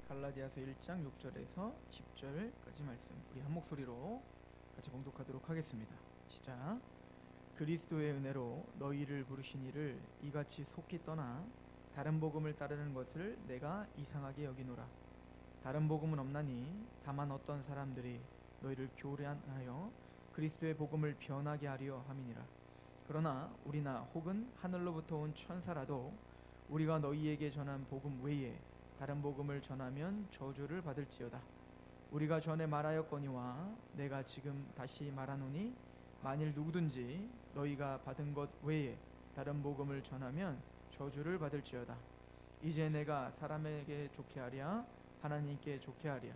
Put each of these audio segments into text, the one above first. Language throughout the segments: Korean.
갈라디아서 1장 6절에서 10절까지 말씀 우리 한 목소리로 같이 봉독하도록 하겠습니다. 시작. 그리스도의 은혜로 너희를 부르신 이를 이같이 속히 떠나 다른 복음을 따르는 것을 내가 이상하게 여기노라. 다른 복음은 없나니 다만 어떤 사람들이 너희를 교란하여 그리스도의 복음을 변하게 하려 함이니라. 그러나 우리나 혹은 하늘로부터 온 천사라도 우리가 너희에게 전한 복음 외에 다른 복음을 전하면 저주를 받을지어다. 우리가 전에 말하였거니와 내가 지금 다시 말하노니 만일 누구든지 너희가 받은 것 외에 다른 복음을 전하면 저주를 받을지어다. 이제 내가 사람에게 좋게 하랴 하나님께 좋게 하랴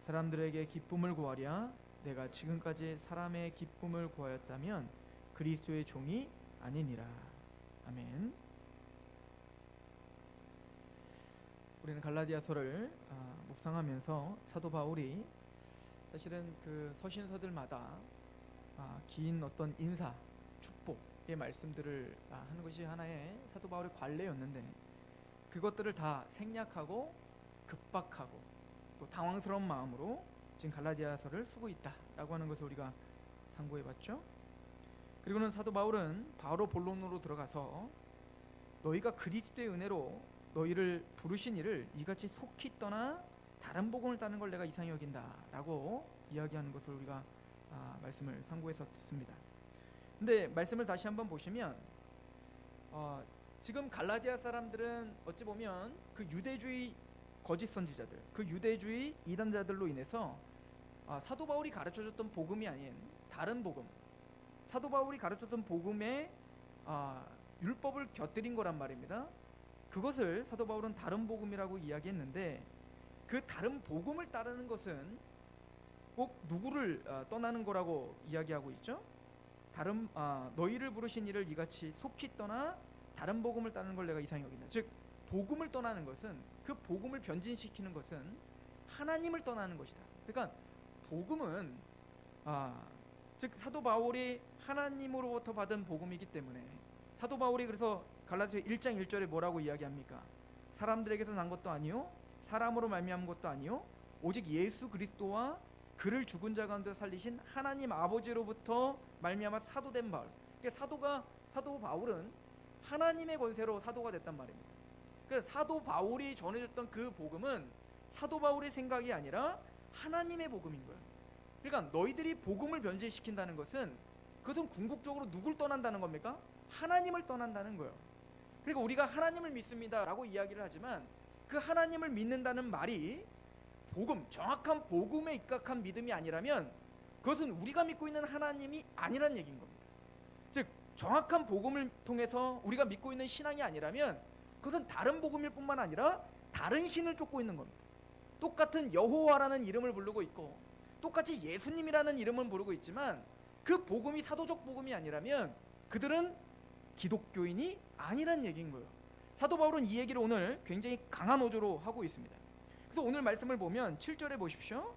사람들에게 기쁨을 구하랴 내가 지금까지 사람의 기쁨을 구하였다면 그리스도의 종이 아니니라. 아멘. 우리는 갈라디아서를 묵상하면서 사도 바울이 사실은 그 서신서들마다 긴 어떤 인사, 축복의 말씀들을 하는 것이 하나의 사도 바울의 관례였는데 그것들을 다 생략하고 급박하고 또 당황스러운 마음으로 지금 갈라디아서를 쓰고 있다라고 하는 것을 우리가 상고해봤죠. 그리고는 사도 바울은 바로 본론으로 들어가서 너희가 그리스도의 은혜로 너희를 부르신 이를 이같이 속히 떠나 다른 복음을 따는 걸 내가 이상히 여긴다 라고 이야기하는 것을 우리가 말씀을 상고해서 듣습니다. 근데 말씀을 다시 한번 보시면 지금 갈라디아 사람들은 어찌 보면 그 유대주의 거짓 선지자들, 그 유대주의 이단자들로 인해서 사도 바울이 가르쳐줬던 복음이 아닌 다른 복음, 사도 바울이 가르쳐줬던 복음에 율법을 곁들인 거란 말입니다. 그것을 사도 바울은 다른 복음이라고 이야기했는데 그 다른 복음을 따르는 것은 꼭 누구를 떠나는 거라고 이야기하고 있죠. 너희를 부르신 이를 이같이 속히 떠나 다른 복음을 따르는 걸 내가 이상히 여긴다. 즉 복음을 떠나는 것은 그 복음을 변진시키는 것은 하나님을 떠나는 것이다. 그러니까 복음은 즉 사도 바울이 하나님으로부터 받은 복음이기 때문에 사도 바울이 그래서 갈라디아 1장 1절에 뭐라고 이야기합니까? 사람들에게서 난 것도 아니요 사람으로 말미암은 것도 아니요 오직 예수 그리스도와 그를 죽은 자 가운데 살리신 하나님 아버지로부터 말미암아 사도된 바울. 그러니까 사도 바울은 하나님의 권세로 사도가 됐단 말입니다. 그래서 사도 바울이 전해줬던 그 복음은 사도 바울의 생각이 아니라 하나님의 복음인 거예요. 그러니까 너희들이 복음을 변질시킨다는 것은 그것은 궁극적으로 누굴 떠난다는 겁니까? 하나님을 떠난다는 거예요. 그러니까 우리가 하나님을 믿습니다 라고 이야기를 하지만 그 하나님을 믿는다는 말이 복음, 정확한 복음에 입각한 믿음이 아니라면 그것은 우리가 믿고 있는 하나님이 아니란 얘기인 겁니다. 즉 정확한 복음을 통해서 우리가 믿고 있는 신앙이 아니라면 그것은 다른 복음일 뿐만 아니라 다른 신을 쫓고 있는 겁니다. 똑같은 여호와라는 이름을 부르고 있고 똑같이 예수님이라는 이름을 부르고 있지만 그 복음이 사도적 복음이 아니라면 그들은 기독교인이 아니란 얘기인 거예요. 사도 바울은 이 얘기를 오늘 굉장히 강한 어조로 하고 있습니다. 그래서 오늘 말씀을 보면 7절에 보십시오.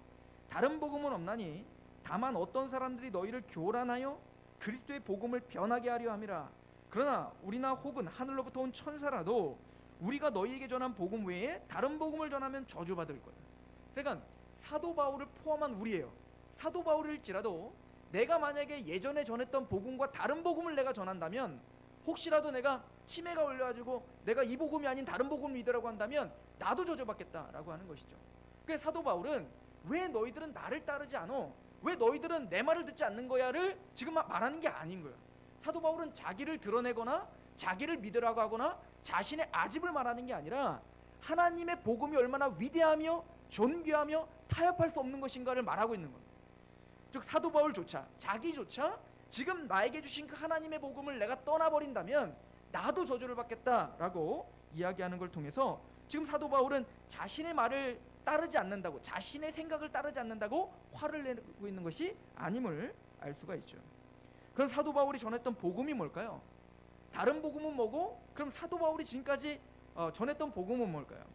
다른 복음은 없나니 다만 어떤 사람들이 너희를 교란하여 그리스도의 복음을 변하게 하려 함이라. 그러나 우리나 혹은 하늘로부터 온 천사라도 우리가 너희에게 전한 복음 외에 다른 복음을 전하면 저주받을 거예요. 그러니까 사도 바울을 포함한 우리예요. 사도 바울일지라도 내가 만약에 예전에 전했던 복음과 다른 복음을 내가 전한다면 혹시라도 내가 치매가 올려가지고 내가 이 복음이 아닌 다른 복음을 믿으라고 한다면 나도 저주받겠다라고 하는 것이죠. 그래서 사도 바울은 왜 너희들은 나를 따르지 않어? 왜 너희들은 내 말을 듣지 않는 거야를 지금 말하는 게 아닌 거예요. 사도 바울은 자기를 드러내거나 자기를 믿으라고 하거나 자신의 아집을 말하는 게 아니라 하나님의 복음이 얼마나 위대하며 존귀하며 타협할 수 없는 것인가를 말하고 있는 겁니다. 즉 사도 바울조차 자기조차 지금 나에게 주신 그 하나님의 복음을 내가 떠나버린다면 나도 저주를 받겠다라고 이야기하는 걸 통해서 지금 사도 바울은 자신의 말을 따르지 않는다고 자신의 생각을 따르지 않는다고 화를 내고 있는 것이 아님을 알 수가 있죠. 그럼 사도 바울이 전했던 복음이 뭘까요? 다른 복음은 뭐고 그럼 사도 바울이 지금까지 전했던 복음은 뭘까요?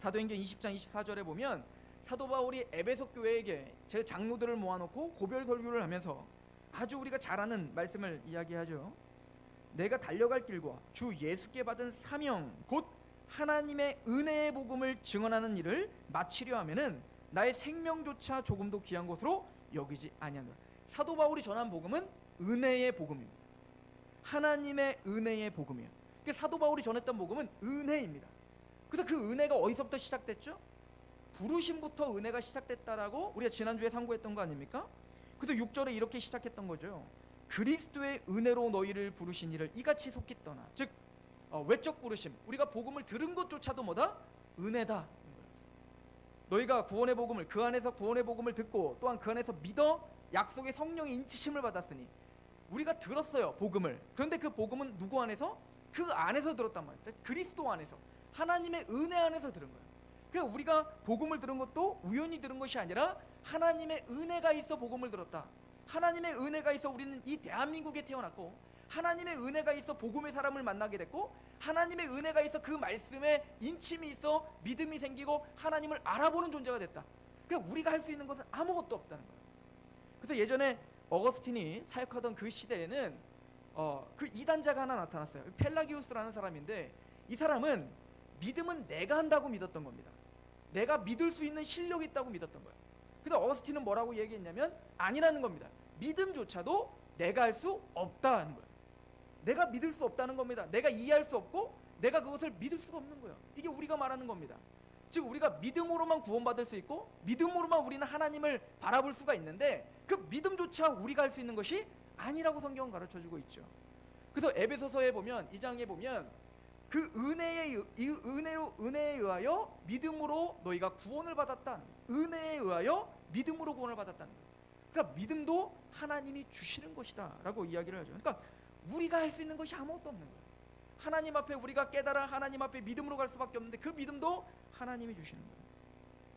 사도행전 20장 24절에 보면 사도 바울이 에베소 교회에게 제 장로들을 모아놓고 고별 설교를 하면서 아주 우리가 잘 아는 말씀을 이야기하죠. 내가 달려갈 길과 주 예수께 받은 사명 곧 하나님의 은혜의 복음을 증언하는 일을 마치려 하면은 나의 생명조차 조금도 귀한 것으로 여기지 아니하노라. 사도 바울이 전한 복음은 은혜의 복음입니다. 하나님의 은혜의 복음이에요. 사도 바울이 전했던 복음은 은혜입니다. 그래서 그 은혜가 어디서부터 시작됐죠? 부르심부터 은혜가 시작됐다라고 우리가 지난주에 상고했던 거 아닙니까? 그래서 6절에 이렇게 시작했던 거죠. 그리스도의 은혜로 너희를 부르시니를 이같이 속히 떠나. 즉 외적 부르심, 우리가 복음을 들은 것조차도 뭐다? 은혜다. 너희가 구원의 복음을, 그 안에서 구원의 복음을 듣고 또한 그 안에서 믿어 약속의 성령의 인치심을 받았으니, 우리가 들었어요 복음을. 그런데 그 복음은 누구 안에서? 그 안에서 들었단 말이에요. 그리스도 안에서, 하나님의 은혜 안에서 들은 거예요. 그러니까 우리가 복음을 들은 것도 우연히 들은 것이 아니라 하나님의 은혜가 있어 복음을 들었다. 하나님의 은혜가 있어 우리는 이 대한민국에 태어났고, 하나님의 은혜가 있어 복음의 사람을 만나게 됐고, 하나님의 은혜가 있어 그 말씀에 인침이 있어 믿음이 생기고 하나님을 알아보는 존재가 됐다. 그러니까 우리가 할 수 있는 것은 아무것도 없다는 거예요. 그래서 예전에 어거스틴이 사역하던 그 시대에는 그 이단자가 하나 나타났어요. 펠라기우스라는 사람인데, 이 사람은 믿음은 내가 한다고 믿었던 겁니다. 내가 믿을 수 있는 실력이 있다고 믿었던 거예요. 근데 어거스틴은 뭐라고 얘기했냐면 아니라는 겁니다. 믿음조차도 내가 할 수 없다는 거예요. 내가 믿을 수 없다는 겁니다. 내가 이해할 수 없고 내가 그것을 믿을 수가 없는 거예요. 이게 우리가 말하는 겁니다. 즉 우리가 믿음으로만 구원받을 수 있고 믿음으로만 우리는 하나님을 바라볼 수가 있는데, 그 믿음조차 우리가 할 수 있는 것이 아니라고 성경은 가르쳐주고 있죠. 그래서 에베소서에 보면 2장에 보면 그 은혜에 의하여 믿음으로 너희가 구원을 받았다. 은혜에 의하여 믿음으로 구원을 받았다는 거예요. 그러니까 믿음도 하나님이 주시는 것이다 라고 이야기를 하죠. 그러니까 우리가 할 수 있는 것이 아무것도 없는 거예요. 하나님 앞에 우리가 깨달아 하나님 앞에 믿음으로 갈 수밖에 없는데, 그 믿음도 하나님이 주시는 거예요.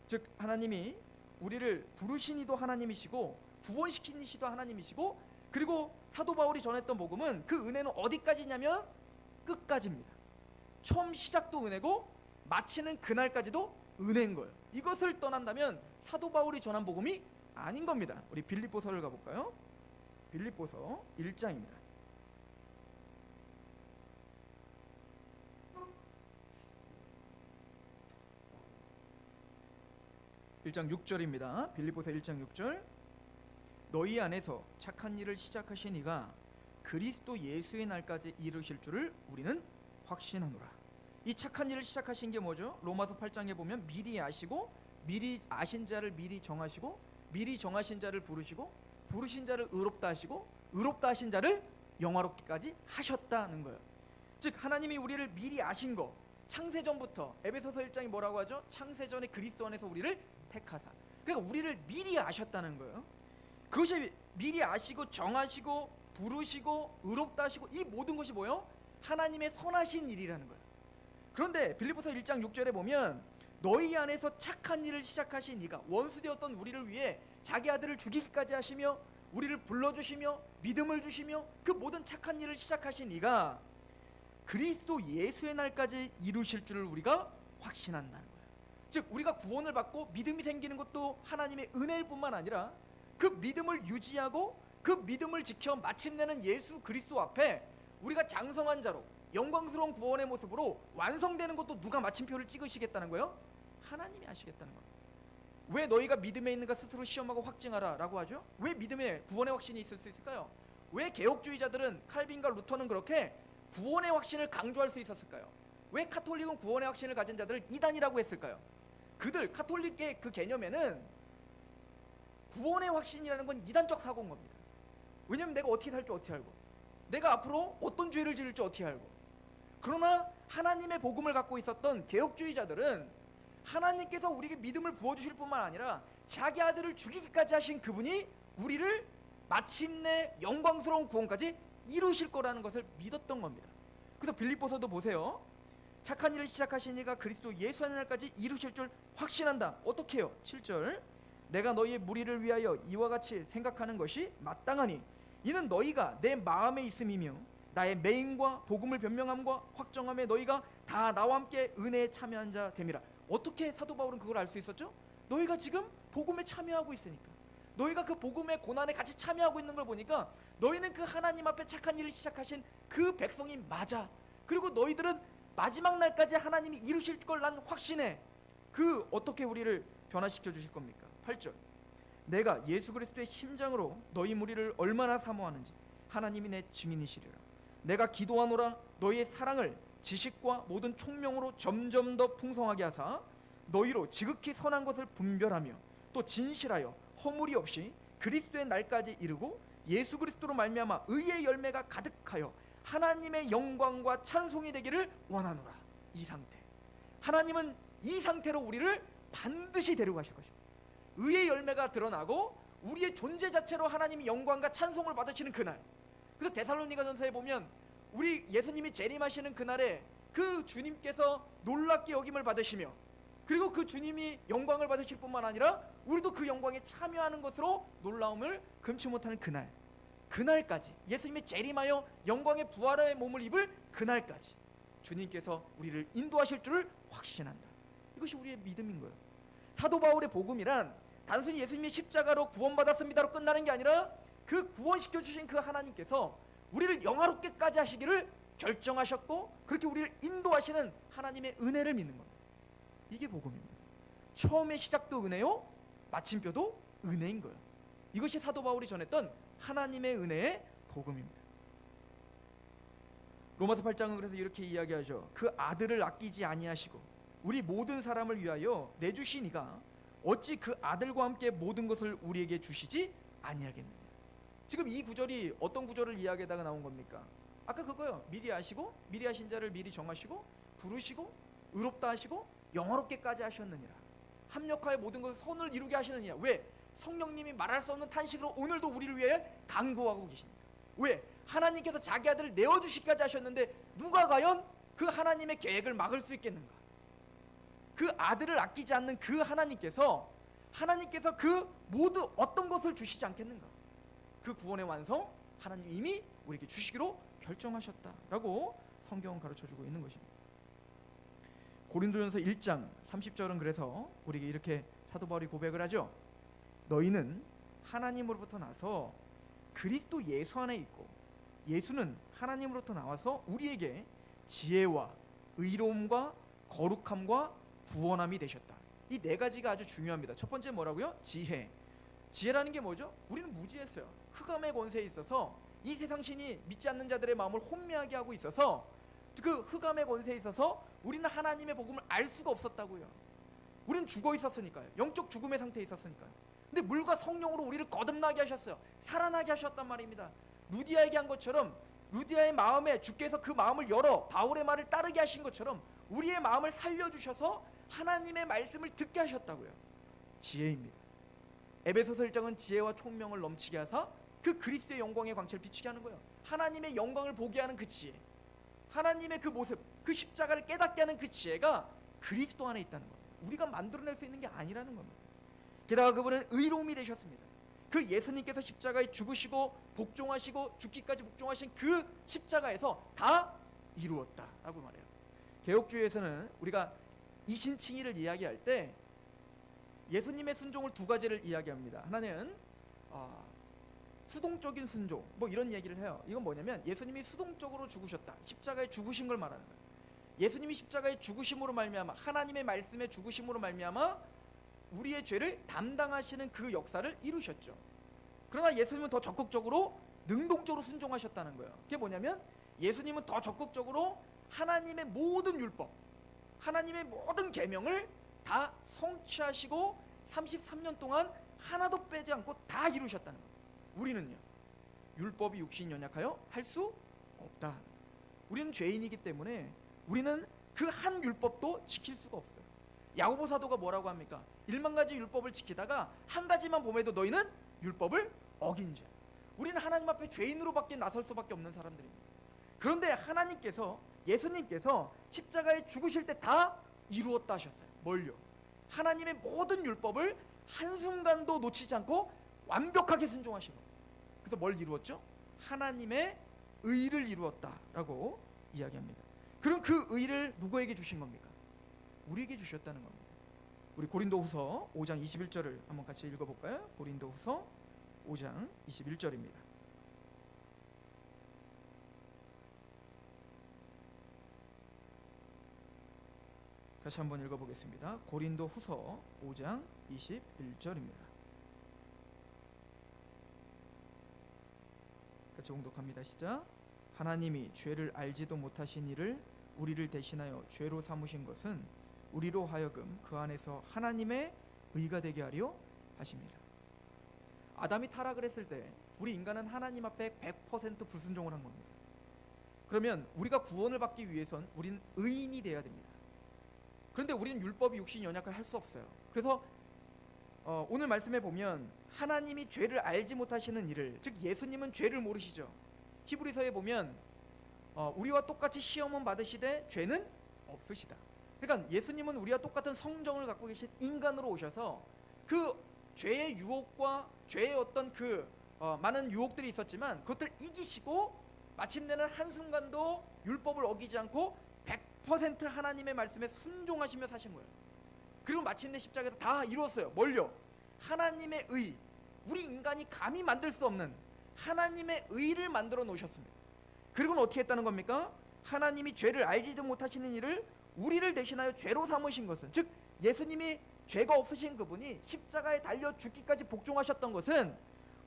즉 하나님이 우리를 부르신 이도 하나님이시고 구원시킨 이시도 하나님이시고, 그리고 사도 바울이 전했던 복음은 그 은혜는 어디까지냐면 끝까지입니다. 처음 시작도 은혜고 마치는 그날까지도 은혜인 거예요. 이것을 떠난다면 사도 바울이 전한 복음이 아닌 겁니다. 우리 빌립보서를 가볼까요? 빌립보서 1장입니다. 1장 6절입니다. 빌립보서 1장 6절. 너희 안에서 착한 일을 시작하신 이가 그리스도 예수의 날까지 이루실 줄을 우리는 확신하노라. 이 착한 일을 시작하신 게 뭐죠? 로마서 8장에 보면 미리 아시고, 미리 아신 자를 미리 정하시고, 미리 정하신 자를 부르시고, 부르신 자를 의롭다 하시고, 의롭다 하신 자를 영화롭기까지 하셨다는 거예요. 즉 하나님이 우리를 미리 아신 거, 창세전부터, 에베소서 1장이 뭐라고 하죠? 창세전에 그리스도 안에서 우리를 택하사. 그러니까 우리를 미리 아셨다는 거예요. 그것이 미리 아시고 정하시고 부르시고 의롭다 하시고, 이 모든 것이 뭐예요? 하나님의 선하신 일이라는 거예요. 그런데 빌립보서 1장 6절에 보면 너희 안에서 착한 일을 시작하신 이가, 원수되었던 우리를 위해 자기 아들을 죽이기까지 하시며 우리를 불러주시며 믿음을 주시며 그 모든 착한 일을 시작하신 이가 그리스도 예수의 날까지 이루실 줄을 우리가 확신한다는 거예요. 즉 우리가 구원을 받고 믿음이 생기는 것도 하나님의 은혜일 뿐만 아니라 그 믿음을 유지하고 그 믿음을 지켜 마침내는 예수 그리스도 앞에 우리가 장성한 자로 영광스러운 구원의 모습으로 완성되는 것도 누가 마침표를 찍으시겠다는 거예요? 하나님이 하시겠다는 거예요. 왜 너희가 믿음에 있는가 스스로 시험하고 확증하라 라고 하죠? 왜 믿음에 구원의 확신이 있을 수 있을까요? 왜 개혁주의자들은, 칼빈과 루터는 그렇게 구원의 확신을 강조할 수 있었을까요? 왜 카톨릭은 구원의 확신을 가진 자들을 이단이라고 했을까요? 그들 카톨릭의 그 개념에는 구원의 확신이라는 건 이단적 사고인 겁니다. 왜냐면 내가 어떻게 살지 어떻게 알고, 내가 앞으로 어떤 죄를 지을지 어떻게 알고. 그러나 하나님의 복음을 갖고 있었던 개혁주의자들은 하나님께서 우리에게 믿음을 부어주실 뿐만 아니라 자기 아들을 죽이기까지 하신 그분이 우리를 마침내 영광스러운 구원까지 이루실 거라는 것을 믿었던 겁니다. 그래서 빌립보서도 보세요. 착한 일을 시작하신 이가 그리스도 예수 하는 날까지 이루실 줄 확신한다. 어떻게 해요? 7절. 내가 너희의 무리를 위하여 이와 같이 생각하는 것이 마땅하니 이는 너희가 내 마음에 있음이며 나의 매임과 복음을 변명함과 확정함에 너희가 다 나와 함께 은혜에 참여한 자 됨이라. 어떻게 사도 바울은 그걸 알 수 있었죠? 너희가 지금 복음에 참여하고 있으니까, 너희가 그 복음의 고난에 같이 참여하고 있는 걸 보니까 너희는 그 하나님 앞에 착한 일을 시작하신 그 백성이 맞아. 그리고 너희들은 마지막 날까지 하나님이 이루실 걸 난 확신해. 그 어떻게 우리를 변화시켜 주실 겁니까? 8절, 내가 예수 그리스도의 심장으로 너희 무리를 얼마나 사모하는지 하나님이 내 증인이시리라. 내가 기도하노라. 너희의 사랑을 지식과 모든 총명으로 점점 더 풍성하게 하사 너희로 지극히 선한 것을 분별하며 또 진실하여 허물이 없이 그리스도의 날까지 이르고 예수 그리스도로 말미암아 의의 열매가 가득하여 하나님의 영광과 찬송이 되기를 원하노라. 이 상태, 하나님은 이 상태로 우리를 반드시 데려가실 것입니다. 의의 열매가 드러나고 우리의 존재 자체로 하나님이 영광과 찬송을 받으시는 그날. 그래서 데살로니가전서에 보면 우리 예수님이 재림하시는 그날에 그 주님께서 놀랍게 여김을 받으시며 그리고 그 주님이 영광을 받으실 뿐만 아니라 우리도 그 영광에 참여하는 것으로 놀라움을 금치 못하는 그날, 그날까지, 예수님이 재림하여 영광의 부활의 몸을 입을 그날까지 주님께서 우리를 인도하실 줄을 확신한다. 이것이 우리의 믿음인 거예요. 사도 바울의 복음이란 단순히 예수님이 십자가로 구원받았습니다로 끝나는 게 아니라 그 구원시켜 주신 그 하나님께서 우리를 영화롭게까지 하시기를 결정하셨고 그렇게 우리를 인도하시는 하나님의 은혜를 믿는 겁니다. 이게 복음입니다. 처음의 시작도 은혜요, 마침표도 은혜인 거예요. 이것이 사도 바울이 전했던 하나님의 은혜의 복음입니다. 로마서 8장은 그래서 이렇게 이야기하죠. 그 아들을 아끼지 아니하시고 우리 모든 사람을 위하여 내주신 이가 어찌 그 아들과 함께 모든 것을 우리에게 주시지 아니하겠느냐. 지금 이 구절이 어떤 구절을 이야기하다가 나온 겁니까? 아까 그거요. 미리 아시고 미리 하신 자를 미리 정하시고 부르시고 의롭다 하시고 영화롭게까지 하셨느니라. 합력하여 모든 것을 선을 이루게 하시느니라. 왜? 성령님이 말할 수 없는 탄식으로 오늘도 우리를 위해 간구하고 계십니다. 왜? 하나님께서 자기 아들을 내어주시기까지 하셨는데 누가 과연 그 하나님의 계획을 막을 수 있겠는가? 그 아들을 아끼지 않는 그 하나님께서 그 모두 어떤 것을 주시지 않겠는가? 그 구원의 완성 하나님 이미 우리에게 주시기로 결정하셨다라고 성경은 가르쳐주고 있는 것입니다. 고린도전서 1장 30절은 그래서 우리에게 이렇게 사도 바울이 고백을 하죠. 너희는 하나님으로부터 나서 그리스도 예수 안에 있고 예수는 하나님으로부터 나와서 우리에게 지혜와 의로움과 거룩함과 구원함이 되셨다. 이 네 가지가 아주 중요합니다. 첫 번째 뭐라고요? 지혜. 지혜라는 게 뭐죠? 우리는 무지했어요. 흑암의 권세에 있어서 이 세상 신이 믿지 않는 자들의 마음을 혼미하게 하고 있어서 그 흑암의 권세에 있어서 우리는 하나님의 복음을 알 수가 없었다고요. 우리는 죽어 있었으니까요. 영적 죽음의 상태에 있었으니까요. 근데 물과 성령으로 우리를 거듭나게 하셨어요. 살아나게 하셨단 말입니다. 루디아에게 한 것처럼 루디아의 마음에 주께서 그 마음을 열어 바울의 말을 따르게 하신 것처럼 우리의 마음을 살려주셔서 하나님의 말씀을 듣게 하셨다고요. 지혜입니다. 에베소서 1장은 지혜와 총명을 넘치게 하사 그 그리스도의 영광의 광채를 비추게 하는 거예요. 하나님의 영광을 보게 하는 그 지혜, 하나님의 그 모습, 그 십자가를 깨닫게 하는 그 지혜가 그리스도 안에 있다는 겁니다. 우리가 만들어낼 수 있는 게 아니라는 겁니다. 게다가 그분은 의로움이 되셨습니다. 그 예수님께서 십자가에 죽으시고 복종하시고 죽기까지 복종하신 그 십자가에서 다 이루었다라고 말해요. 개혁주의에서는 우리가 이신칭의를 이야기할 때 예수님의 순종을 두 가지를 이야기합니다. 하나는 수동적인 순종, 뭐 이런 얘기를 해요. 이건 뭐냐면 예수님이 수동적으로 죽으셨다. 십자가에 죽으신 걸 말하는 거예요. 예수님이 십자가에 죽으심으로 말미암아 하나님의 말씀에 죽으심으로 말미암아 우리의 죄를 담당하시는 그 역사를 이루셨죠. 그러나 예수님은 더 적극적으로 능동적으로 순종하셨다는 거예요. 그게 뭐냐면 예수님은 더 적극적으로 하나님의 모든 율법, 하나님의 모든 계명을 다 성취하시고 33년 동안 하나도 빼지 않고 다 이루셨다는 거예요. 우리는요, 율법이 육신 연약하여 할 수 없다. 우리는 죄인이기 때문에 우리는 그 한 율법도 지킬 수가 없어요. 야고보 사도가 뭐라고 합니까? 1만 가지 율법을 지키다가 한 가지만 범해도 너희는 율법을 어긴 죄. 우리는 하나님 앞에 죄인으로밖에 나설 수밖에 없는 사람들입니다. 그런데 하나님께서, 예수님께서 십자가에 죽으실 때 다 이루었다 하셨어요. 뭘요? 하나님의 모든 율법을 한순간도 놓치지 않고 완벽하게 순종하신 겁니다. 그래서 뭘 이루었죠? 하나님의 의를 이루었다라고 이야기합니다. 그럼 그 의를 누구에게 주신 겁니까? 우리에게 주셨다는 겁니다. 우리 고린도후서 5장 21절을 한번 같이 읽어볼까요? 고린도후서 5장 21절입니다. 같이 한번 읽어보겠습니다. 고린도 후서 5장 21절입니다. 같이 봉독합니다. 시작. 하나님이 죄를 알지도 못하신 이를 우리를 대신하여 죄로 삼으신 것은 우리로 하여금 그 안에서 하나님의 의가 되게 하려 하십니다. 아담이 타락을 했을 때 우리 인간은 하나님 앞에 100% 불순종을 한 겁니다. 그러면 우리가 구원을 받기 위해선 우리는 의인이 되어야 됩니다. 그런데 우리는 율법이 육신이 연약하여 할 수 없어요. 그래서 오늘 말씀에 보면 하나님이 죄를 알지 못하시는 이를, 즉 예수님은 죄를 모르시죠. 히브리서에 보면 우리와 똑같이 시험은 받으시되 죄는 없으시다. 그러니까 예수님은 우리와 똑같은 성정을 갖고 계신 인간으로 오셔서 그 죄의 유혹과 죄의 어떤 그 많은 유혹들이 있었지만 그것을 이기시고 마침내는 한순간도 율법을 어기지 않고 100% 하나님의 말씀에 순종하시며 사신 거예요. 그리고 마침내 십자가에서 다 이루었어요. 뭘요? 하나님의 의, 우리 인간이 감히 만들 수 없는 하나님의 의를 만들어 놓으셨습니다. 그리고는 어떻게 했다는 겁니까? 하나님이 죄를 알지도 못하시는 이를 우리를 대신하여 죄로 삼으신 것은, 즉 예수님이 죄가 없으신 그분이 십자가에 달려 죽기까지 복종하셨던 것은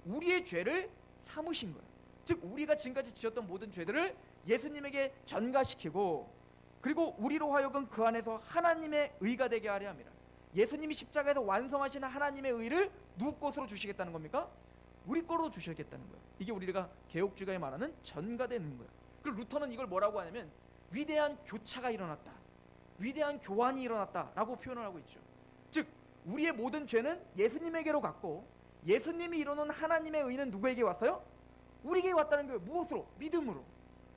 우리의 죄를 삼으신 거예요. 즉 우리가 지금까지 지었던 모든 죄들을 예수님에게 전가시키고, 그리고 우리로 하여금 그 안에서 하나님의 의가 되게 하려 합니다. 예수님이 십자가에서 완성하신 하나님의 의를 누구 것으로 주시겠다는 겁니까? 우리 거로 주시겠다는 거예요. 이게 우리가 개혁주의가 말하는 전가되는 거예요. 그리고 루터는 이걸 뭐라고 하냐면 위대한 교차가 일어났다, 위대한 교환이 일어났다라고 표현을 하고 있죠. 즉 우리의 모든 죄는 예수님에게로 갔고 예수님이 이루는 하나님의 의는 누구에게 왔어요? 우리에게 왔다는 거예요. 무엇으로? 믿음으로.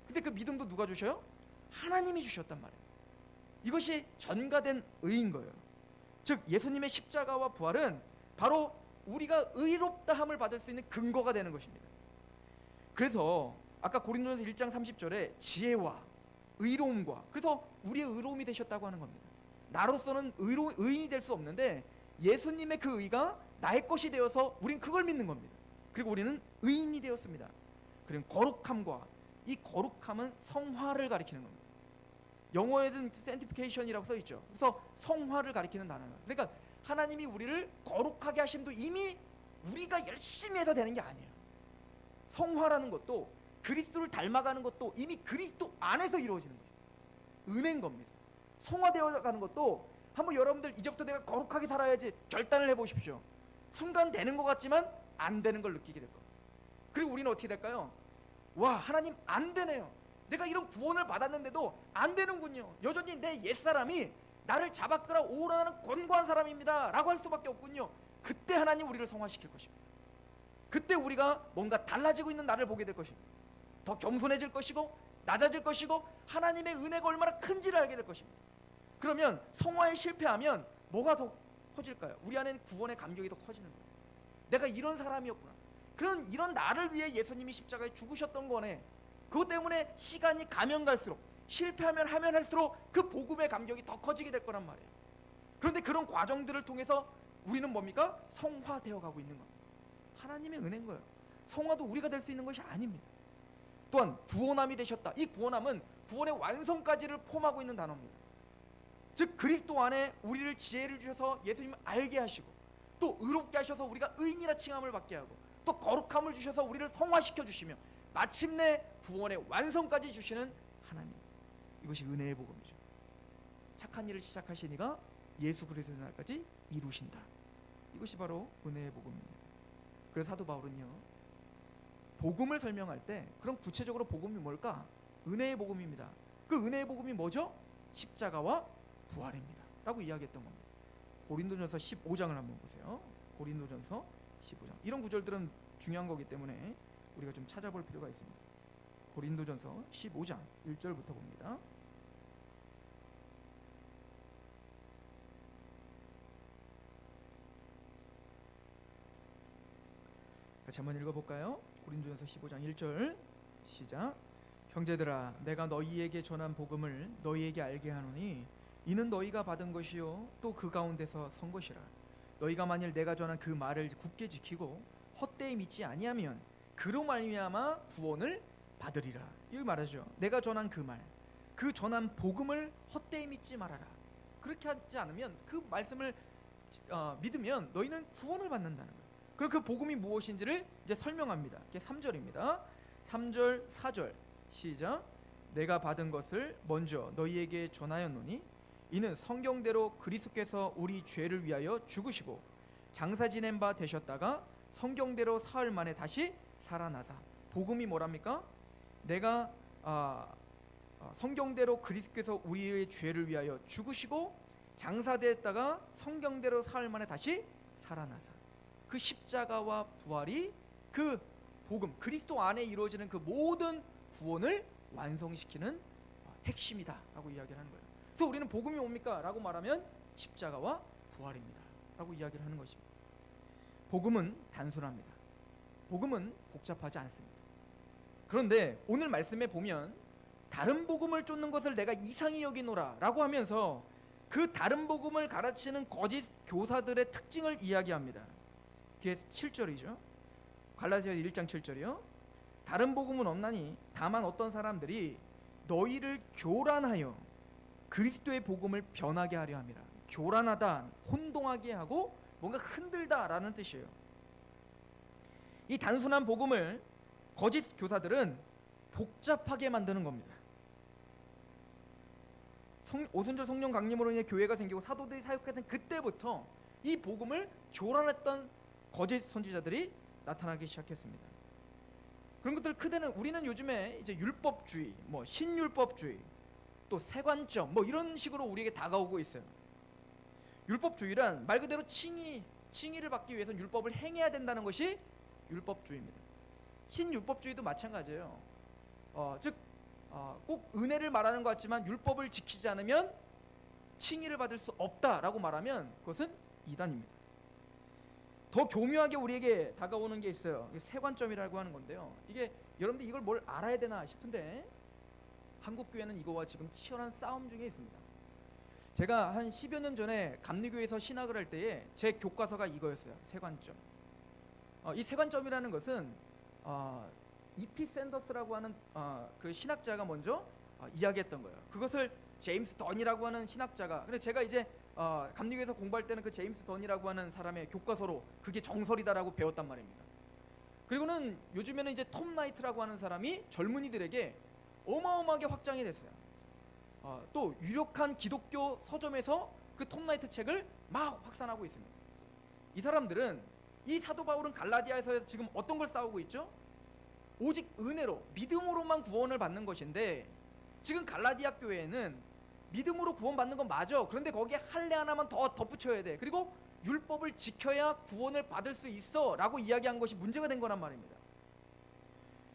근데 그 믿음도 누가 주셔요? 하나님이 주셨단 말이에요. 이것이 전가된 의인 거예요. 즉 예수님의 십자가와 부활은 바로 우리가 의롭다함을 받을 수 있는 근거가 되는 것입니다. 그래서 아까 고린도전서 1장 30절에 지혜와 의로움과, 그래서 우리의 의로움이 되셨다고 하는 겁니다. 나로서는 의인이 될 수 없는데 예수님의 그 의가 나의 것이 되어서 우린 그걸 믿는 겁니다. 그리고 우리는 의인이 되었습니다. 그리고 거룩함과, 이 거룩함은 성화를 가리키는 겁니다. 영어에는 sanctification이라고 써 있죠. 그래서 성화를 가리키는 단어예요. 그러니까 하나님이 우리를 거룩하게 하심도 이미 우리가 열심히 해서 되는 게 아니에요. 성화라는 것도, 그리스도를 닮아가는 것도 이미 그리스도 안에서 이루어지는 거예요. 은혜인 겁니다. 성화되어 가는 것도, 한번 여러분들 이제부터 내가 거룩하게 살아야지 결단을 해보십시오. 순간 되는 것 같지만 안 되는 걸 느끼게 될 거예요. 그리고 우리는 어떻게 될까요? 와, 하나님 안 되네요. 내가 이런 구원을 받았는데도 안 되는군요. 여전히 내 옛사람이 나를 잡아 끌어오라는 권고한 사람입니다 라고 할 수밖에 없군요. 그때 하나님 우리를 성화시킬 것입니다. 그때 우리가 뭔가 달라지고 있는 나를 보게 될 것입니다. 더 겸손해질 것이고 낮아질 것이고 하나님의 은혜가 얼마나 큰지를 알게 될 것입니다. 그러면 성화에 실패하면 뭐가 더 커질까요? 우리 안에는 구원의 감격이 더 커지는 거예요. 내가 이런 사람이었구나. 그런 이런 나를 위해 예수님이 십자가에 죽으셨던 거네. 그것 때문에 시간이 가면 갈수록, 실패하면 하면 할수록 그 복음의 감격이 더 커지게 될 거란 말이에요. 그런데 그런 과정들을 통해서 우리는 뭡니까? 성화되어 가고 있는 겁니다. 하나님의 은혜인 거예요. 성화도 우리가 될 수 있는 것이 아닙니다. 또한 구원함이 되셨다. 이 구원함은 구원의 완성까지를 포함하고 있는 단어입니다. 즉 그리스도 안에 우리를 지혜를 주셔서 예수님을 알게 하시고, 또 의롭게 하셔서 우리가 의인이라 칭함을 받게 하고, 또 거룩함을 주셔서 우리를 성화시켜 주시며 마침내 구원의 완성까지 주시는 하나님, 이것이 은혜의 복음이죠. 착한 일을 시작하신 이가 예수 그리스도의 날까지 이루신다. 이것이 바로 은혜의 복음입니다. 그래서 사도 바울은요, 복음을 설명할 때 그럼 구체적으로 복음이 뭘까? 은혜의 복음입니다. 그 은혜의 복음이 뭐죠? 십자가와 부활입니다 라고 이야기했던 겁니다. 고린도전서 15장을 한번 보세요. 고린도전서 15장. 이런 구절들은 중요한 거기 때문에 우리가 좀 찾아볼 필요가 있습니다. 고린도전서 15장 1절부터 봅니다. 같이 한번 읽어볼까요? 고린도전서 15장 1절 시작. 형제들아, 내가 너희에게 전한 복음을 너희에게 알게 하노니 이는 너희가 받은 것이요 또 그 가운데서 선 것이라. 너희가 만일 내가 전한 그 말을 굳게 지키고 헛되이 믿지 아니하면 그로 말미암아 구원을 받으리라. 이걸 말하죠. 내가 전한 그 말, 그 전한 복음을 헛되이 믿지 말아라. 그렇게 하지 않으면 그 말씀을 믿으면 너희는 구원을 받는다는 거예요. 그리고 그 복음이 무엇인지를 이제 설명합니다. 이게 3절입니다. 3절 4절 시작. 내가 받은 것을 먼저 너희에게 전하였노니 이는 성경대로 그리스도께서 우리 죄를 위하여 죽으시고 장사 지낸 바 되셨다가 성경대로 사흘 만에 다시 살아나사. 복음이 뭐랍니까? 내가 성경대로 그리스도께서 우리의 죄를 위하여 죽으시고 장사되었다가 성경대로 사흘 만에 다시 살아나사. 그 십자가와 부활이 그 복음, 그리스도 안에 이루어지는 그 모든 구원을 완성시키는 핵심이다 라고 이야기를 하는 거예요. 그래서 우리는 복음이 뭡니까? 라고 말하면 십자가와 부활입니다 라고 이야기를 하는 것입니다. 복음은 단순합니다. 복음은 복잡하지 않습니다. 그런데 오늘 말씀에 보면 다른 복음을 쫓는 것을 내가 이상히 여기노라 라고 하면서 그 다른 복음을 가르치는 거짓 교사들의 특징을 이야기합니다. 그게 7절이죠. 갈라디아서 1장 7절이요. 다른 복음은 없나니 다만 어떤 사람들이 너희를 교란하여 그리스도의 복음을 변하게 하려 함이라. 교란하다, 혼동하게 하고 뭔가 흔들다라는 뜻이에요. 이 단순한 복음을 거짓 교사들은 복잡하게 만드는 겁니다. 오순절 성령 강림으로 인해 교회가 생기고 사도들이 사역했던 그때부터 이 복음을 교란했던 거짓 선지자들이 나타나기 시작했습니다. 그런 것들 크게는 우리는 요즘에 이제 율법주의, 뭐 신율법주의, 또 세관점, 뭐 이런 식으로 우리에게 다가오고 있어요. 율법주의란 말 그대로 칭의를 받기 위해서는 율법을 행해야 된다는 것이 율법주의입니다. 신율법주의도 마찬가지예요. 꼭 은혜를 말하는 것 같지만 율법을 지키지 않으면 칭의를 받을 수 없다라고 말하면 그것은 이단입니다. 더 교묘하게 우리에게 다가오는 게 있어요. 세관점이라고 하는 건데요. 이게 여러분들 이걸 뭘 알아야 되나 싶은데 한국 교회는 이거와 지금 치열한 싸움 중에 있습니다. 제가 한 10여 년 전에 감리교에서 신학을 할 때에 제 교과서가 이거였어요. 세관점. 이 세관점이라는 것은 E.P. 샌더스라고 하는 그 신학자가 먼저 이야기했던 거예요. 그것을 제임스 던이라고 하는 신학자가, 근데 제가 이제 감리교에서 공부할 때는 그 제임스 던이라고 하는 사람의 교과서로 그게 정설이다라고 배웠단 말입니다. 그리고는 요즘에는 이제 톰 나이트라고 하는 사람이 젊은이들에게 어마어마하게 확장이 됐어요. 또 유력한 기독교 서점에서 그 톰 나이트 책을 막 확산하고 있습니다. 이 사람들은, 이 사도 바울은 갈라디아에서 지금 어떤 걸 싸우고 있죠? 오직 은혜로, 믿음으로만 구원을 받는 것인데, 지금 갈라디아 교회에는 믿음으로 구원받는 건 맞아. 그런데 거기에 할례 하나만 더 덧붙여야 돼. 그리고 율법을 지켜야 구원을 받을 수 있어 라고 이야기한 것이 문제가 된 거란 말입니다.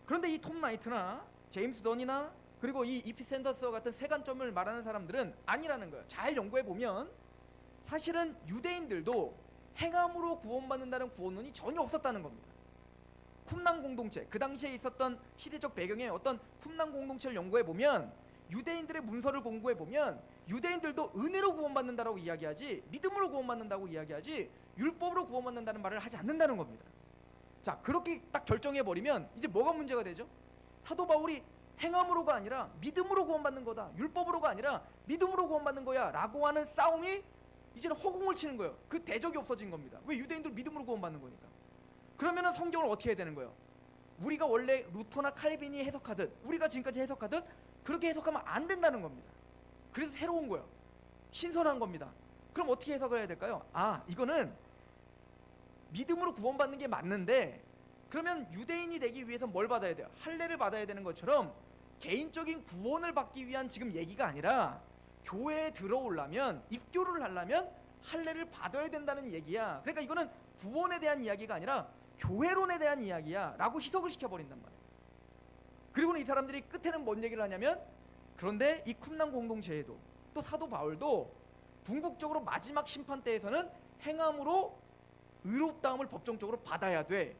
그런데 이 톰 나이트나 제임스 던이나 그리고 이 E.P. 샌더스와 같은 세관점을 말하는 사람들은 아니라는 거예요. 잘 연구해 보면 사실은 유대인들도 행함으로 구원받는다는 구원론이 전혀 없었다는 겁니다. 쿰란 공동체, 그 당시에 있었던 시대적 배경의 어떤 쿰란 공동체를 연구해 보면, 유대인들의 문서를 공부해 보면 유대인들도 은혜로 구원받는다라고 이야기하지 믿음으로 구원받는다고 이야기하지 율법으로 구원받는다는 말을 하지 않는다는 겁니다. 자, 그렇게 딱 결정해 버리면 이제 뭐가 문제가 되죠? 사도 바울이 행함으로가 아니라 믿음으로 구원받는 거다, 율법으로가 아니라 믿음으로 구원받는 거야 라고 하는 싸움이 이제는 허공을 치는 거예요. 그 대적이 없어진 겁니다. 왜? 유대인들 믿음으로 구원받는 거니까. 그러면은 성경을 어떻게 해야 되는 거예요? 우리가 원래 루터나 칼빈이 해석하듯, 우리가 지금까지 해석하듯 그렇게 해석하면 안 된다는 겁니다. 그래서 새로운 거예요. 신선한 겁니다. 그럼 어떻게 해석을 해야 될까요? 이거는 믿음으로 구원받는 게 맞는데, 그러면 유대인이 되기 위해서 뭘 받아야 돼요? 할례를 받아야 되는 것처럼 개인적인 구원을 받기 위한 지금 얘기가 아니라, 교회에 들어오려면, 입교를 하려면 할례를 받아야 된다는 얘기야. 그러니까 이거는 구원에 대한 이야기가 아니라 교회론에 대한 이야기야 라고 해석을 시켜버린단 말이에요. 그리고는 이 사람들이 끝에는 뭔 얘기를 하냐면, 그런데 이 쿰란 공동체에도 또 사도 바울도 궁극적으로 마지막 심판 때에서는 행함으로 의롭다함을 법정적으로 받아야 돼.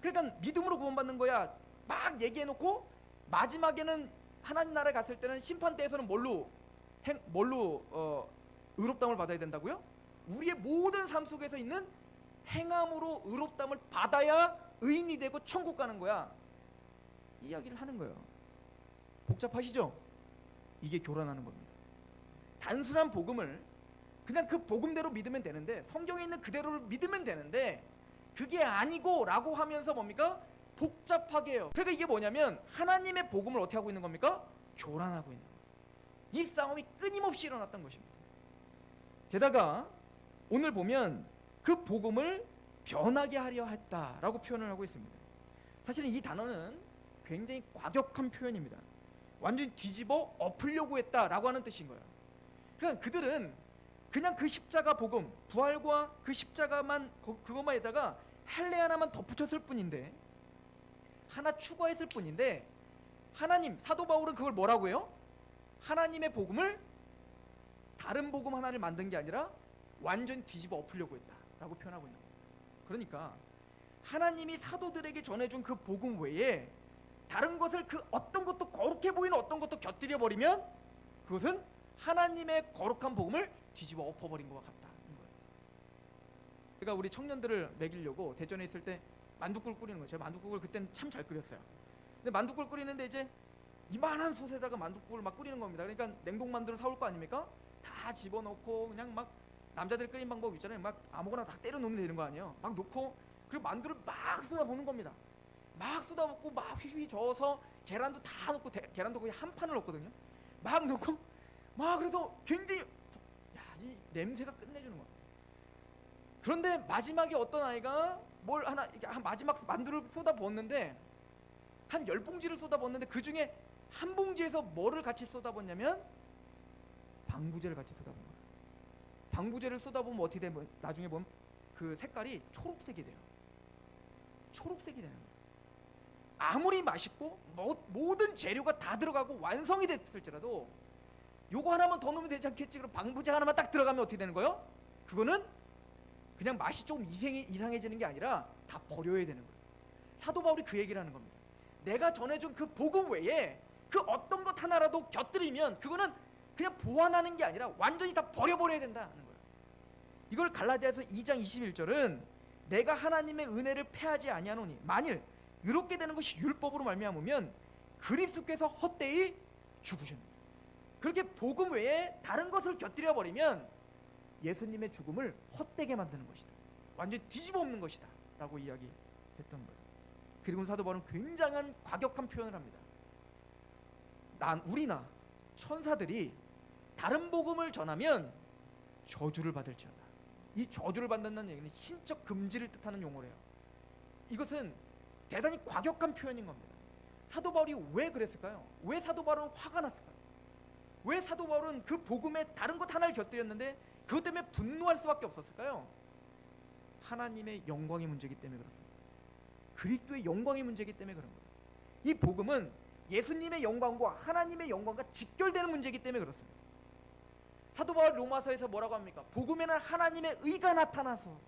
그러니까 믿음으로 구원받는 거야 막 얘기해놓고, 마지막에는 하나님 나라에 갔을 때는 심판 때에서는 뭘로 의롭다함을 받아야 된다고요? 우리의 모든 삶 속에서 있는 행함으로 의롭다함을 받아야 의인이 되고 천국 가는 거야, 이 이야기를 하는 거예요. 복잡하시죠? 이게 교란하는 겁니다. 단순한 복음을 그냥 그 복음대로 믿으면 되는데, 성경에 있는 그대로를 믿으면 되는데 그게 아니고 라고 하면서 뭡니까? 복잡하게 해요. 그러니까 이게 뭐냐면 하나님의 복음을 어떻게 하고 있는 겁니까? 교란하고 있는 거예요. 이 싸움이 끊임없이 일어났던 것입니다. 게다가 오늘 보면 그 복음을 변하게 하려 했다라고 표현을 하고 있습니다. 사실은 이 단어는 굉장히 과격한 표현입니다. 완전히 뒤집어 엎으려고 했다라고 하는 뜻인 거예요. 그러니까 그들은 그냥 그 십자가 복음, 부활과 그 십자가만 그것만에다가 할례 하나만 덧붙였을 뿐인데, 하나 추가했을 뿐인데, 하나님, 사도 바울은 그걸 뭐라고 해요? 하나님의 복음을 다른 복음 하나를 만든 게 아니라 완전히 뒤집어 엎으려고 했다라고 표현하고 있는 거예요. 그러니까 하나님이 사도들에게 전해준 그 복음 외에 다른 것을, 그 어떤 것도 거룩해 보이는 어떤 것도 곁들여 버리면 그것은 하나님의 거룩한 복음을 뒤집어 엎어버린 것과 같다는 거예요. 제가 우리 청년들을 먹이려고 대전에 있을 때 만둣국을 끓이는 거예요. 제가 만둣국을 그때는 참 잘 끓였어요. 근데 만둣국을 끓이는데 이제 이만한 솥에다가 만둣국을 막 끓이는 겁니다. 그러니까 냉동만두를 사올 거 아닙니까? 다 집어넣고 그냥 막 남자들이 끓인 방법 있잖아요. 막 아무거나 다 때려 넣으면 되는 거 아니에요. 막 넣고 그리고 만두를 막 쏟아부는 겁니다. 막 쏟아붓고 막 휘휘 저어서 계란도 다 넣고, 계란도 거의 한 판을 넣거든요. 막 넣고 막, 그래서 굉장히 이 냄새가 끝내주는 거야. 그런데 마지막에 어떤 아이가 뭘 하나, 마지막 만두를 쏟아부었는데 한 10봉지를 쏟아부었는데 그 중에 한 봉지에서 뭐를 같이 쏟아붓냐면 방부제를 같이 쏟아부은 거야. 방부제를 쏟아부으면 어떻게 되면 나중에 보면 그 색깔이 초록색이 돼요. 초록색이 되는 거예요. 아무리 맛있고 모든 재료가 다 들어가고 완성이 됐을지라도 요거 하나만 더 넣으면 되지 않겠지? 그럼 방부제 하나만 딱 들어가면 어떻게 되는 거예요? 그거는 그냥 맛이 조금 이상해지는 게 아니라 다 버려야 되는 거예요. 사도 바울이 그 얘기를 하는 겁니다. 내가 전해준 그 복음 외에 그 어떤 것 하나라도 곁들이면 그거는 그냥 보완하는 게 아니라 완전히 다 버려버려야 된다는 거예요. 이걸 갈라디아서 2장 21절은 내가 하나님의 은혜를 패하지 아니하노니 만일 이렇게 되는 것이 율법으로 말미암으면 그리스도께서 헛되이 죽으셨느니라. 그렇게 복음 외에 다른 것을 곁들여 버리면 예수님의 죽음을 헛되게 만드는 것이다, 완전히 뒤집어 엎는 것이다 라고 이야기했던 거예요. 그리고 사도 바울은 굉장한 과격한 표현을 합니다. 우리나 천사들이 다른 복음을 전하면 저주를 받을지어다. 이 저주를 받는다는 얘기는 신적 금지를 뜻하는 용어래요. 이것은 대단히 과격한 표현인 겁니다. 사도 바울이 왜 그랬을까요? 왜 사도 바울은 화가 났을까요? 왜 사도 바울은 그 복음에 다른 것 하나를 곁들였는데 그것 때문에 분노할 수밖에 없었을까요? 하나님의 영광의 문제이기 때문에 그렇습니다. 그리스도의 영광의 문제이기 때문에 그런 거예요. 이 복음은 예수님의 영광과 하나님의 영광과 직결되는 문제이기 때문에 그렇습니다. 사도 바울 로마서에서 뭐라고 합니까? 복음에는 하나님의 의가 나타나서,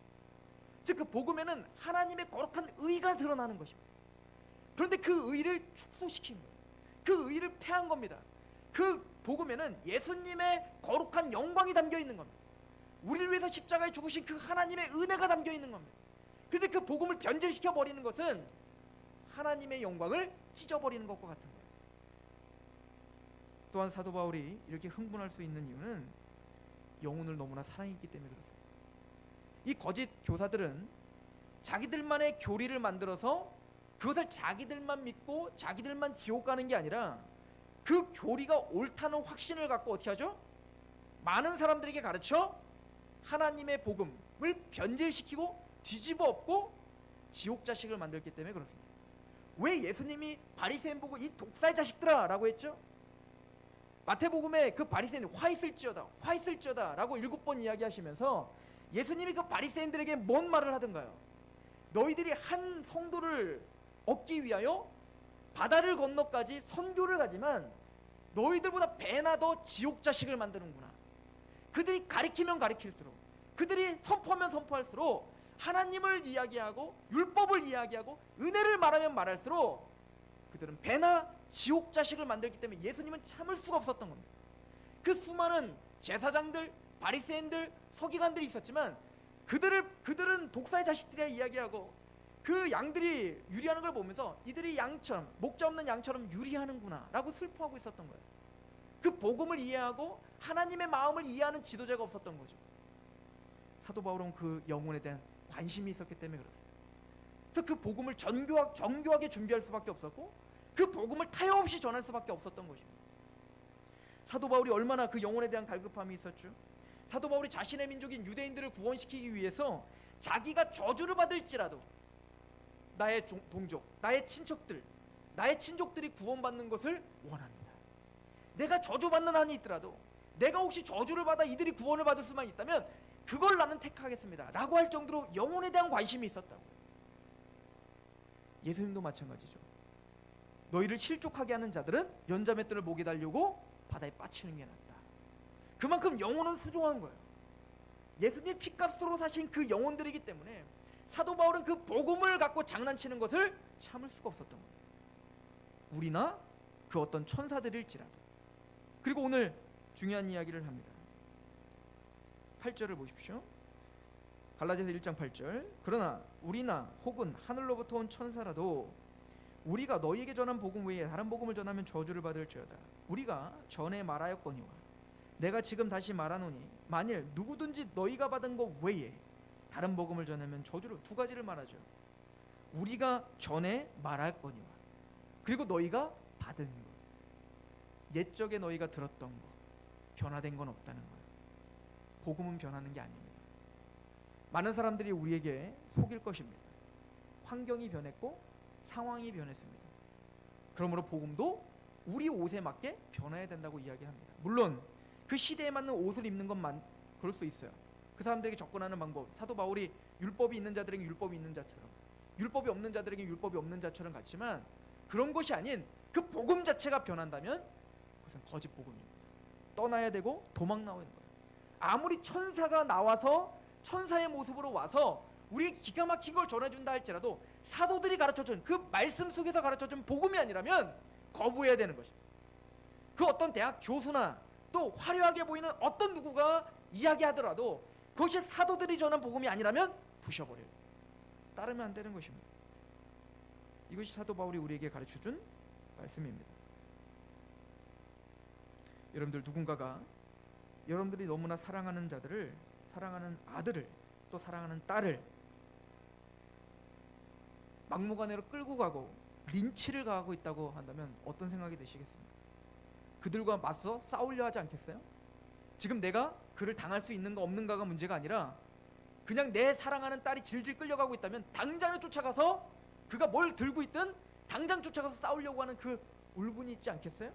즉 그 복음에는 하나님의 거룩한 의가 드러나는 것입니다. 그런데 그 의를 축소시킨 거예요. 그 의를 폐한 겁니다. 그 복음에는 예수님의 거룩한 영광이 담겨 있는 겁니다. 우리를 위해서 십자가에 죽으신 그 하나님의 은혜가 담겨 있는 겁니다. 그런데 그 복음을 변질시켜 버리는 것은 하나님의 영광을 찢어버리는 것과 같은 거예요. 또한 사도 바울이 이렇게 흥분할 수 있는 이유는 영혼을 너무나 사랑했기 때문에 그렇습니다. 이 거짓 교사들은 자기들만의 교리를 만들어서 그것을 자기들만 믿고 자기들만 지옥 가는 게 아니라 그 교리가 옳다는 확신을 갖고 어떻게 하죠? 많은 사람들에게 가르쳐 하나님의 복음을 변질시키고 뒤집어 엎고 지옥 자식을 만들기 때문에 그렇습니다. 왜 예수님이 바리새인 보고 이 독사의 자식들아 라고 했죠? 마태복음에 그 바리새인 화 있을지어다 라고 7번 이야기하시면서 예수님이 그 바리새인들에게 뭔 말을 하던가요? 너희들이 한 성도를 얻기 위하여 바다를 건너까지 선교를 가지만 너희들보다 배나 더 지옥 자식을 만드는구나. 그들이 가리키면 가리킬수록, 그들이 선포하면 선포할수록 하나님을 이야기하고 율법을 이야기하고 은혜를 말하면 말할수록 그들은 배나 지옥 자식을 만들기 때문에 예수님은 참을 수가 없었던 겁니다. 그 수많은 제사장들, 바리새인들, 서기관들이 있었지만 그들은 독사의 자식들이라 이야기하고 그 양들이 유리하는 걸 보면서 이들이 양처럼, 목자 없는 양처럼 유리하는구나 라고 슬퍼하고 있었던 거예요. 그 복음을 이해하고 하나님의 마음을 이해하는 지도자가 없었던 거죠. 사도 바울은 그 영혼에 대한 관심이 있었기 때문에 그렇습니다. 그래서 그 복음을 정교하게 준비할 수밖에 없었고 그 복음을 타협 없이 전할 수밖에 없었던 것입니다. 사도 바울이 얼마나 그 영혼에 대한 갈급함이 있었죠. 사도 바울이 자신의 민족인 유대인들을 구원시키기 위해서 자기가 저주를 받을지라도 나의 동족, 나의 친척들, 나의 친족들이 구원받는 것을 원합니다. 내가 저주받는 한이 있더라도 내가 혹시 저주를 받아 이들이 구원을 받을 수만 있다면 그걸 나는 택하겠습니다 라고 할 정도로 영혼에 대한 관심이 있었다고. 예수님도 마찬가지죠. 너희를 실족하게 하는 자들은 연자맷돌을 목에 달려고 바다에 빠치는 게 낫다. 그만큼 영혼은 수종한 거예요. 예수님 피값으로 사신 그 영혼들이기 때문에 사도 바울은 그 복음을 갖고 장난치는 것을 참을 수가 없었던 거예요. 우리나 그 어떤 천사들일지라도. 그리고 오늘 중요한 이야기를 합니다. 8절을 보십시오. 갈라디아서 1장 8절. 그러나 우리나 혹은 하늘로부터 온 천사라도 우리가 너희에게 전한 복음 외에 다른 복음을 전하면 저주를 받을지어다. 우리가 전에 말하였거니와 내가 지금 다시 말하노니 만일 누구든지 너희가 받은 것 외에 다른 복음을 전하면 저주를, 두 가지를 말하죠. 우리가 전에 말하였거니와 그리고 너희가 받은 것, 옛적에 너희가 들었던 것, 변화된 건 없다는 거예요. 복음은 변하는 게 아닙니다. 많은 사람들이 우리에게 속일 것입니다. 환경이 변했고 상황이 변했습니다. 그러므로 복음도 우리 옷에 맞게 변해야 된다고 이야기합니다. 물론 그 시대에 맞는 옷을 입는 것만 그럴 수 있어요. 그 사람들에게 접근하는 방법, 사도 바울이 율법이 있는 자들에게 율법이 있는 자처럼, 율법이 없는 자들에게 율법이 없는 자처럼 같지만 그런 것이 아닌 그 복음 자체가 변한다면 그것은 거짓 복음입니다. 떠나야 되고 도망 나오는 거예요. 아무리 천사가 나와서 천사의 모습으로 와서 우리에게 기가 막힌 걸 전해준다 할지라도 사도들이 가르쳐준 그 말씀 속에서 가르쳐준 복음이 아니라면 거부해야 되는 것입니다. 그 어떤 대학 교수나 또 화려하게 보이는 어떤 누구가 이야기하더라도 그것이 사도들이 전한 복음이 아니라면 부셔버려요. 따르면 안 되는 것입니다. 이것이 사도 바울이 우리에게 가르쳐준 말씀입니다. 여러분들, 누군가가 여러분들이 너무나 사랑하는 자들을, 사랑하는 아들을, 또 사랑하는 딸을 막무가내로 끌고 가고 린치를 가하고 있다고 한다면 어떤 생각이 드시겠습니까? 그들과 맞서 싸우려 하지 않겠어요? 지금 내가 그를 당할 수 있는가 없는가가 문제가 아니라 그냥 내 사랑하는 딸이 질질 끌려가고 있다면 당장에 쫓아가서 그가 뭘 들고 있든 당장 쫓아가서 싸우려고 하는 그 울분이 있지 않겠어요?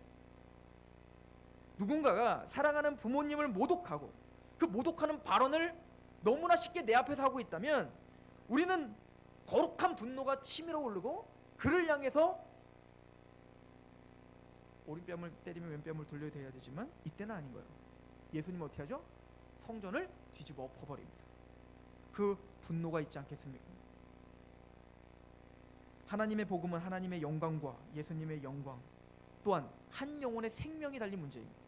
누군가가 사랑하는 부모님을 모독하고 그 모독하는 발언을 너무나 쉽게 내 앞에서 하고 있다면 우리는 거룩한 분노가 치밀어 오르고 그를 향해서 오른뺨을 때리면 왼뺨을 돌려야 돼야 되지만 이때는 아닌 거예요. 예수님은 어떻게 하죠? 성전을 뒤집어 엎어버립니다. 그 분노가 있지 않겠습니까? 하나님의 복음은 하나님의 영광과 예수님의 영광, 또한 한 영혼의 생명이 달린 문제입니다.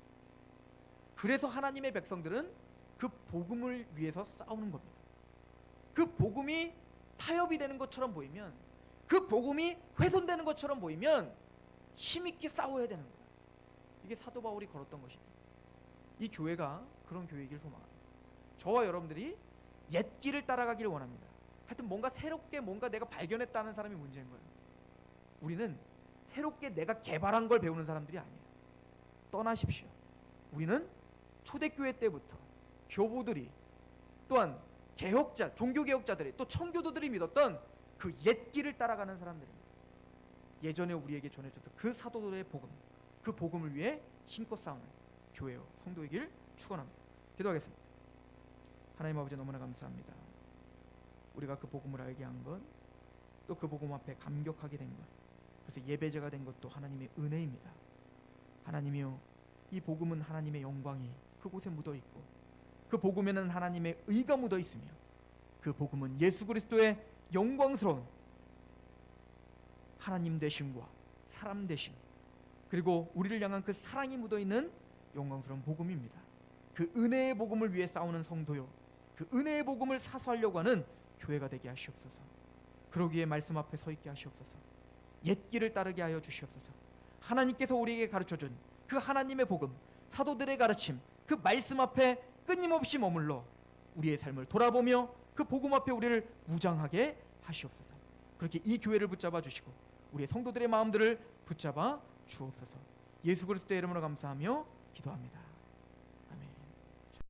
그래서 하나님의 백성들은 그 복음을 위해서 싸우는 겁니다. 그 복음이 타협이 되는 것처럼 보이면, 그 복음이 훼손되는 것처럼 보이면 힘있게 싸워야 되는 거예요. 이게 사도 바울이 걸었던 것입니다. 이 교회가 그런 교회이길 소망합니다. 저와 여러분들이 옛 길을 따라가기를 원합니다. 하여튼 뭔가 새롭게 뭔가 내가 발견했다는 사람이 문제인 거예요. 우리는 새롭게 내가 개발한 걸 배우는 사람들이 아니에요. 떠나십시오. 우리는 초대교회 때부터 교부들이, 또한 개혁자, 종교개혁자들이, 또 청교도들이 믿었던 그 옛 길을 따라가는 사람들입니다. 예전에 우리에게 전해줬던 그 사도들의 복음, 그 복음을 위해 힘껏 싸우는 교회요 성도이길 축원합니다. 기도하겠습니다. 하나님 아버지, 너무나 감사합니다. 우리가 그 복음을 알게 한 것, 또 그 복음 앞에 감격하게 된 것, 그래서 예배자가 된 것도 하나님의 은혜입니다. 하나님이요, 이 복음은 하나님의 영광이 그곳에 묻어 있고, 그 복음에는 하나님의 의가 묻어 있으며, 그 복음은 예수 그리스도의 영광스러운 하나님 되심과 사람 되심, 그리고 우리를 향한 그 사랑이 묻어 있는 영광스러운 복음입니다. 그 은혜의 복음을 위해 싸우는 성도요, 그 은혜의 복음을 사수하려고 하는 교회가 되게 하시옵소서. 그러기에 말씀 앞에 서 있게 하시옵소서. 옛 길을 따르게 하여 주시옵소서. 하나님께서 우리에게 가르쳐준 그 하나님의 복음, 사도들의 가르침, 그 말씀 앞에 끊임없이 머물러 우리의 삶을 돌아보며 그 복음 앞에 우리를 무장하게 하시옵소서. 그렇게 이 교회를 붙잡아 주시고 우리의 성도들의 마음들을 붙잡아 주옵소서. 예수 그리스도의 이름으로 감사하며 기도합니다.